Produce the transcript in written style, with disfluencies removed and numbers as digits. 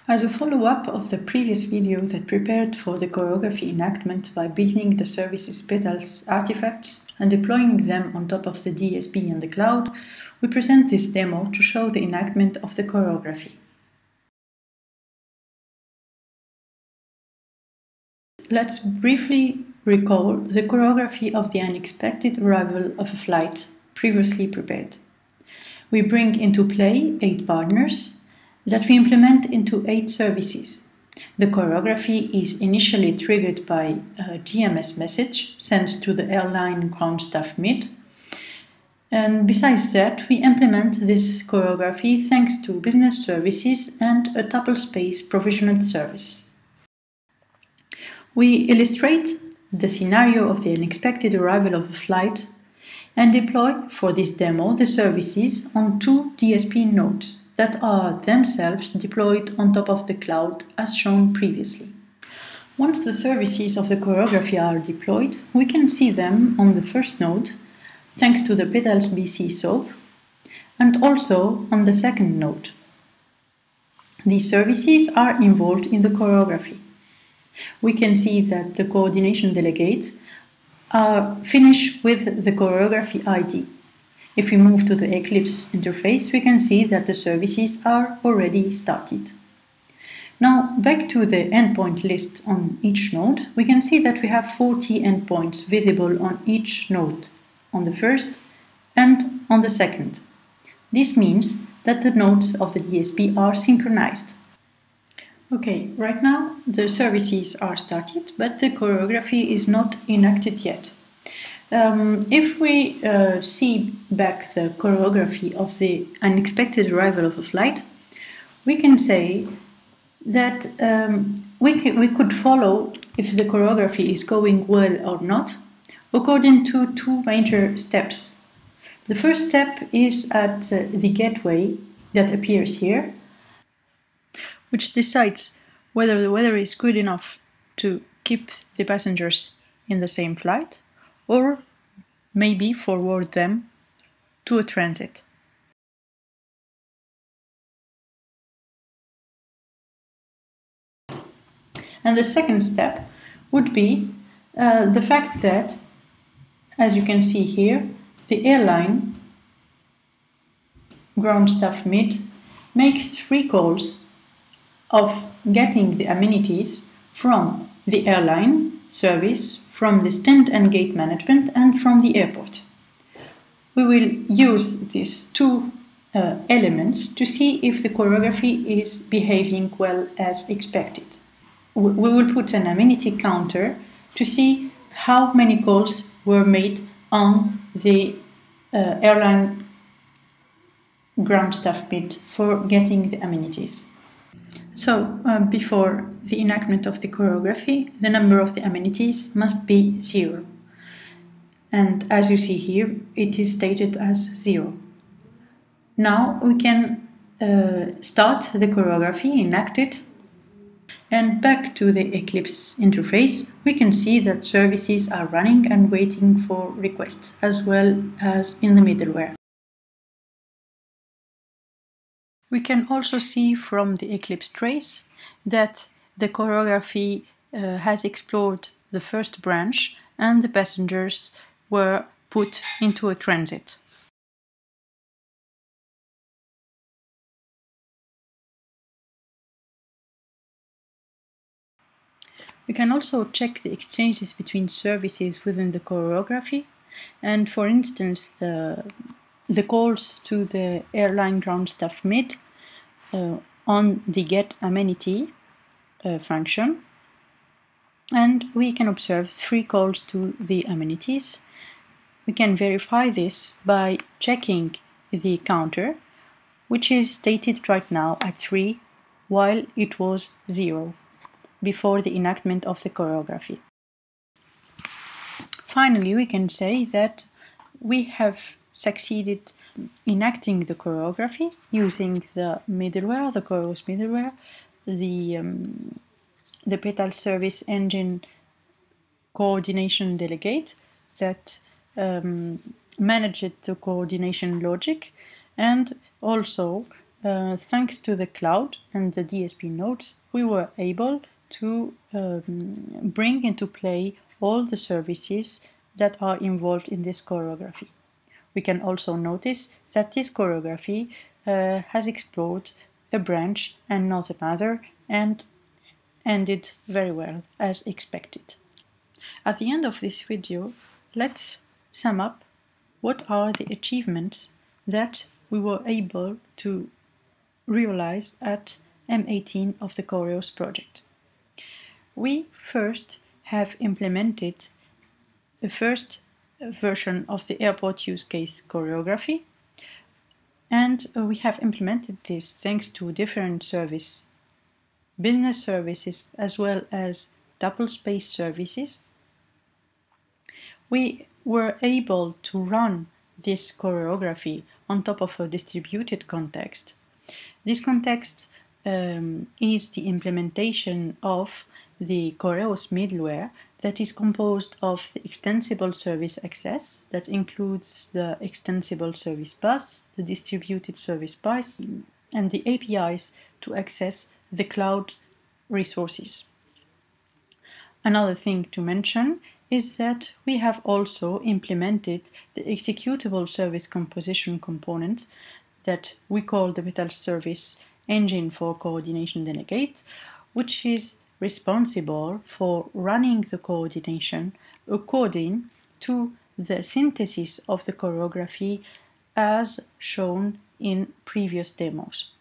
As a follow-up of the previous video that prepared for the choreography enactment by building the services petals artifacts and deploying them on top of the DSP in the cloud, we present this demo to show the enactment of the choreography. Let's briefly recall the choreography of the unexpected arrival of a flight previously prepared. We bring into play 8 partners that we implement into 8 services. The choreography is initially triggered by a GMS message sent to the airline ground staff mid. And besides that, we implement this choreography thanks to business services and a tuple space provisioned service. We illustrate the scenario of the unexpected arrival of a flight and deploy for this demo the services on 2 DSP nodes that are themselves deployed on top of the cloud as shown previously. Once the services of the choreography are deployed, we can see them on the first node thanks to the Petals BC SOAP and also on the second node. These services are involved in the choreography. We can see that the coordination delegates are finished with the choreography ID. If we move to the Eclipse interface, we can see that the services are already started. Now, back to the endpoint list on each node, we can see that we have 40 endpoints visible on each node, on the first and on the second. This means that the nodes of the DSP are synchronized. Okay, right now the services are started, but the choreography is not enacted yet. If we see back the choreography of the unexpected arrival of a flight, we can say that we could follow if the choreography is going well or not according to 2 major steps. The first step is at the gateway that appears here, which decides whether the weather is good enough to keep the passengers in the same flight, or maybe forward them to a transit. And the second step would be the fact that, as you can see here, the airline ground staff mid makes 3 calls of getting the amenities from the airline service, from the stand and gate management, and from the airport. We will use these 2 elements to see if the choreography is behaving well as expected. We will put an amenity counter to see how many calls were made on the airline ground staff mid for getting the amenities. So, before the enactment of the choreography, the number of the amenities must be 0. And as you see here, it is stated as 0. Now we can start the choreography, enact it, and back to the Eclipse interface, we can see that services are running and waiting for requests, as well as in the middleware. We can also see from the Eclipse trace that the choreography has explored the first branch and the passengers were put into a transit. We can also check the exchanges between services within the choreography, and for instance the calls to the airline ground staff mid on the get amenity function, and we can observe 3 calls to the amenities. We can verify this by checking the counter, which is stated right now at 3 while it was 0 before the enactment of the choreography. Finally, we can say that we have succeeded enacting the choreography using the middleware, the CHOReOS middleware, the Petal Service Engine coordination delegate that managed the coordination logic, and also thanks to the cloud and the DSP nodes, we were able to bring into play all the services that are involved in this choreography. We can also notice that this choreography has explored a branch and not another, and ended very well as expected. At the end of this video, let's sum up what are the achievements that we were able to realize at M18 of the CHOReOS project. We first have implemented the first version of the airport use case choreography, and we have implemented this thanks to different business services as well as double space services. We were able to run this choreography on top of a distributed context. This context is the implementation of the CHOReOS middleware that is composed of the extensible service access, that includes the extensible service bus, the distributed service bus, and the APIs to access the cloud resources. Another thing to mention is that we have also implemented the executable service composition component that we call the Vital Service Engine for Coordination Delegate, which is responsible for running the coordination according to the synthesis of the choreography as shown in previous demos.